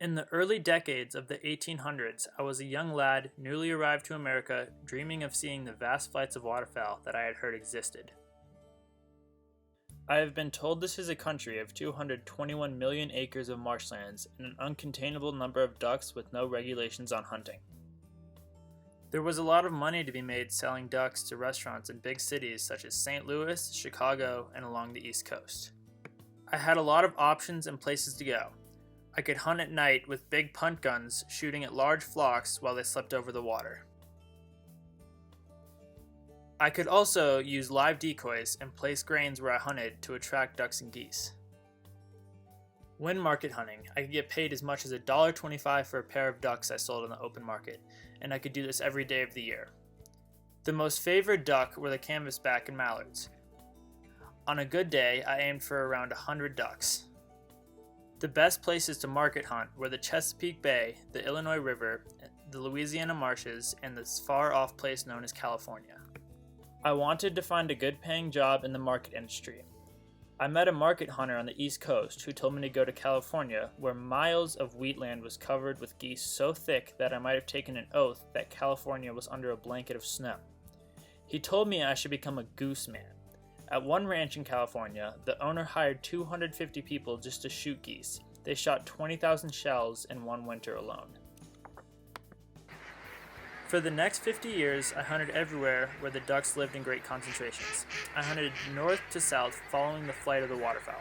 In the early decades of the 1800s, I was a young lad newly arrived to America, dreaming of seeing the vast flights of waterfowl that I had heard existed. I have been told this is a country of 221 million acres of marshlands and an uncontainable number of ducks with no regulations on hunting. There was a lot of money to be made selling ducks to restaurants in big cities such as St. Louis, Chicago, and along the East Coast. I had a lot of options and places to go. I could hunt at night with big punt guns shooting at large flocks while they slept over the water. I could also use live decoys and place grains where I hunted to attract ducks and geese. When market hunting, I could get paid as much as $1.25 for a pair of ducks I sold on the open market, and I could do this every day of the year. The most favored duck were the canvasback and mallards. On a good day, I aimed for around 100 ducks. The best places to market hunt were the Chesapeake Bay, the Illinois River, the Louisiana marshes, and this far-off place known as California. I wanted to find a good-paying job in the market industry. I met a market hunter on the East Coast who told me to go to California, where miles of wheatland was covered with geese so thick that I might have taken an oath that California was under a blanket of snow. He told me I should become a goose man. At one ranch in California, the owner hired 250 people just to shoot geese. They shot 20,000 shells in one winter alone. For the next 50 years, I hunted everywhere where the ducks lived in great concentrations. I hunted north to south, following the flight of the waterfowl.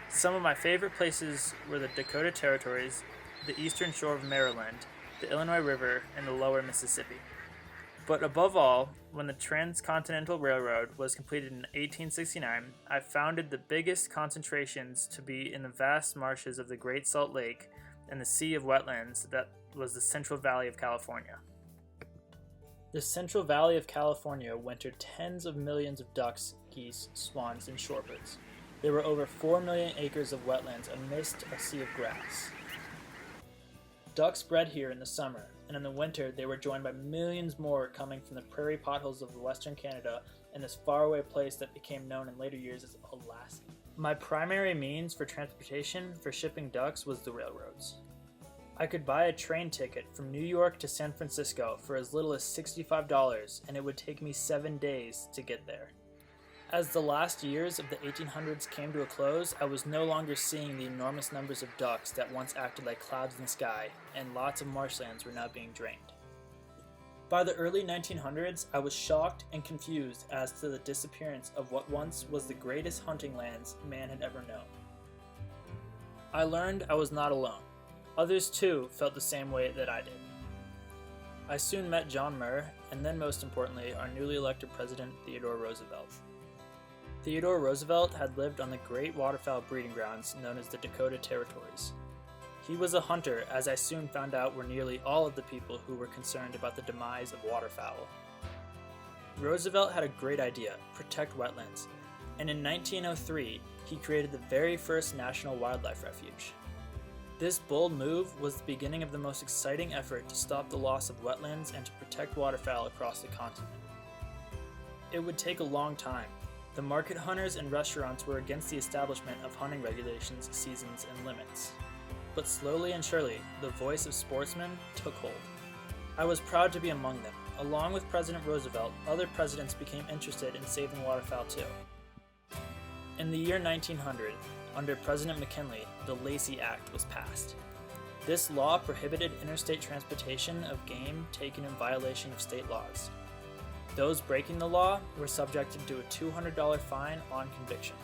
Some of my favorite places were the Dakota Territories, the eastern shore of Maryland, the Illinois River, and the lower Mississippi. But above all, when the Transcontinental Railroad was completed in 1869, I founded the biggest concentrations to be in the vast marshes of the Great Salt Lake and the sea of wetlands that was the Central Valley of California. The Central Valley of California wintered tens of millions of ducks, geese, swans, and shorebirds. There were over 4 million acres of wetlands amidst a sea of grass. Ducks bred here in the summer, and in the winter they were joined by millions more coming from the prairie potholes of western Canada and this faraway place that became known in later years as Alaska. My primary means for transportation for shipping ducks was the railroads. I could buy a train ticket from New York to San Francisco for as little as $65, and it would take me 7 days to get there. As the last years of the 1800s came to a close, I was no longer seeing the enormous numbers of ducks that once acted like clouds in the sky, and lots of marshlands were now being drained. By the early 1900s, I was shocked and confused as to the disappearance of what once was the greatest hunting lands man had ever known. I learned I was not alone. Others too felt the same way that I did. I soon met John Muir, and then most importantly, our newly elected president, Theodore Roosevelt. Theodore Roosevelt had lived on the great waterfowl breeding grounds known as the Dakota Territories. He was a hunter, as I soon found out were nearly all of the people who were concerned about the demise of waterfowl. Roosevelt had a great idea: protect wetlands, and in 1903 he created the very first national wildlife refuge. This bold move was the beginning of the most exciting effort to stop the loss of wetlands and to protect waterfowl across the continent. It would take a long time. The market hunters and restaurants were against the establishment of hunting regulations, seasons, and limits. But slowly and surely, the voice of sportsmen took hold. I was proud to be among them. Along with President Roosevelt, other presidents became interested in saving waterfowl too. In the year 1900, under President McKinley, the Lacey Act was passed. This law prohibited interstate transportation of game taken in violation of state laws. Those breaking the law were subjected to a $200 fine on conviction.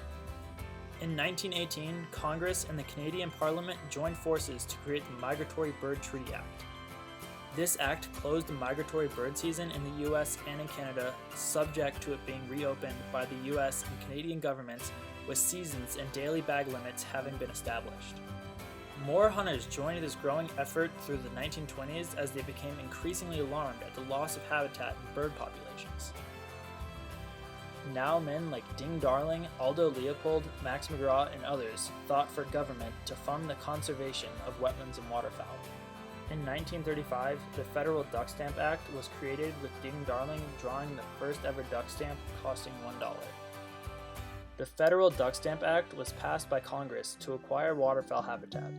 In 1918, Congress and the Canadian Parliament joined forces to create the Migratory Bird Treaty Act. This act closed the migratory bird season in the US and in Canada, subject to it being reopened by the US and Canadian governments, with seasons and daily bag limits having been established. More hunters joined this growing effort through the 1920s as they became increasingly alarmed at the loss of habitat in bird populations. Now men like Ding Darling, Aldo Leopold, Max McGraw, and others fought for government to fund the conservation of wetlands and waterfowl. In 1935, the Federal Duck Stamp Act was created, with Ding Darling drawing the first ever duck stamp costing $1. The Federal Duck Stamp Act was passed by Congress to acquire waterfowl habitat.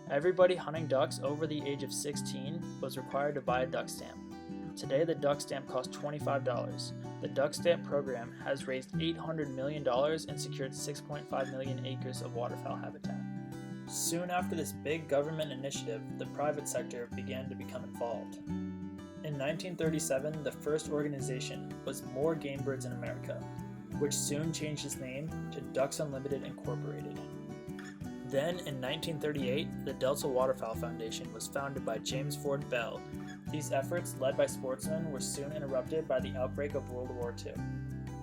Everybody hunting ducks over the age of 16 was required to buy a duck stamp. Today, the duck stamp costs $25. The duck stamp program has raised $800 million and secured 6.5 million acres of waterfowl habitat. Soon after this big government initiative, the private sector began to become involved. In 1937, the first organization was More Game Birds in America, which soon changed its name to Ducks Unlimited Incorporated. Then, in 1938, the Delta Waterfowl Foundation was founded by James Ford Bell. These efforts, led by sportsmen, were soon interrupted by the outbreak of World War II.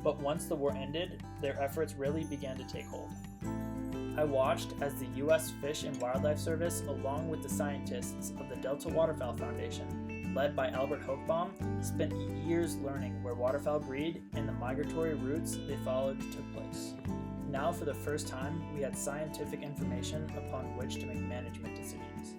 But once the war ended, their efforts really began to take hold. I watched as the U.S. Fish and Wildlife Service, along with the scientists of the Delta Waterfowl Foundation, led by Albert Hochbaum, spent years learning where waterfowl breed and the migratory routes they followed took place. Now, for the first time, we had scientific information upon which to make management decisions.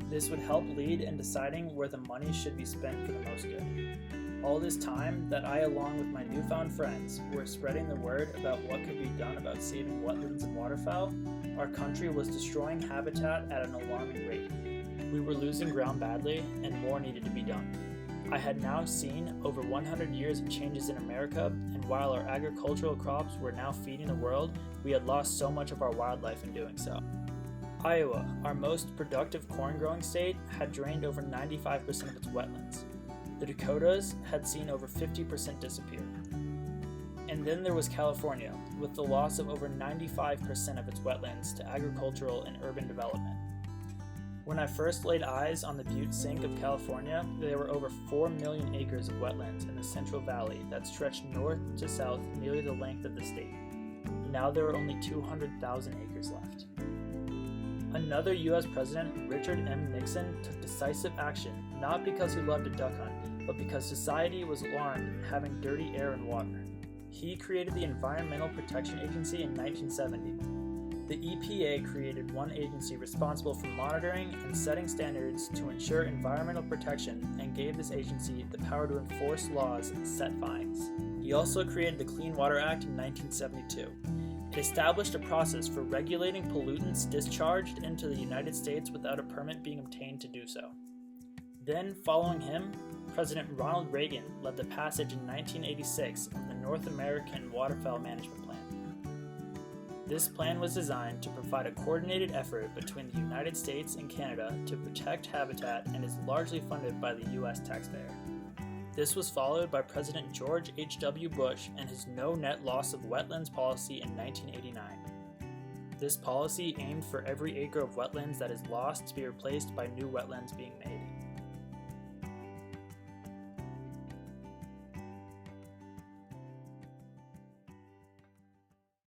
This would help lead in deciding where the money should be spent for the most good. All this time that I, along with my newfound friends, were spreading the word about what could be done about saving wetlands and waterfowl, our country was destroying habitat at an alarming rate. We were losing ground badly, and more needed to be done. I had now seen over 100 years of changes in America, and while our agricultural crops were now feeding the world, we had lost so much of our wildlife in doing so. Iowa, our most productive corn-growing state, had drained over 95% of its wetlands. The Dakotas had seen over 50% disappear. And then there was California, with the loss of over 95% of its wetlands to agricultural and urban development. When I first laid eyes on the Butte Sink of California, there were over 4 million acres of wetlands in the Central Valley that stretched north to south nearly the length of the state. Now there are only 200,000 acres left. Another U.S. President, Richard M. Nixon, took decisive action, not because he loved to duck hunt, but because society was alarmed at having dirty air and water. He created the Environmental Protection Agency in 1970. The EPA created one agency responsible for monitoring and setting standards to ensure environmental protection and gave this agency the power to enforce laws and set fines. He also created the Clean Water Act in 1972. It established a process for regulating pollutants discharged into the United States without a permit being obtained to do so. Then, following him, President Ronald Reagan led the passage in 1986 of the North American Waterfowl Management Plan. This plan was designed to provide a coordinated effort between the United States and Canada to protect habitat and is largely funded by the U.S. taxpayer. This was followed by President George H.W. Bush and his no net loss of wetlands policy in 1989. This policy aimed for every acre of wetlands that is lost to be replaced by new wetlands being made.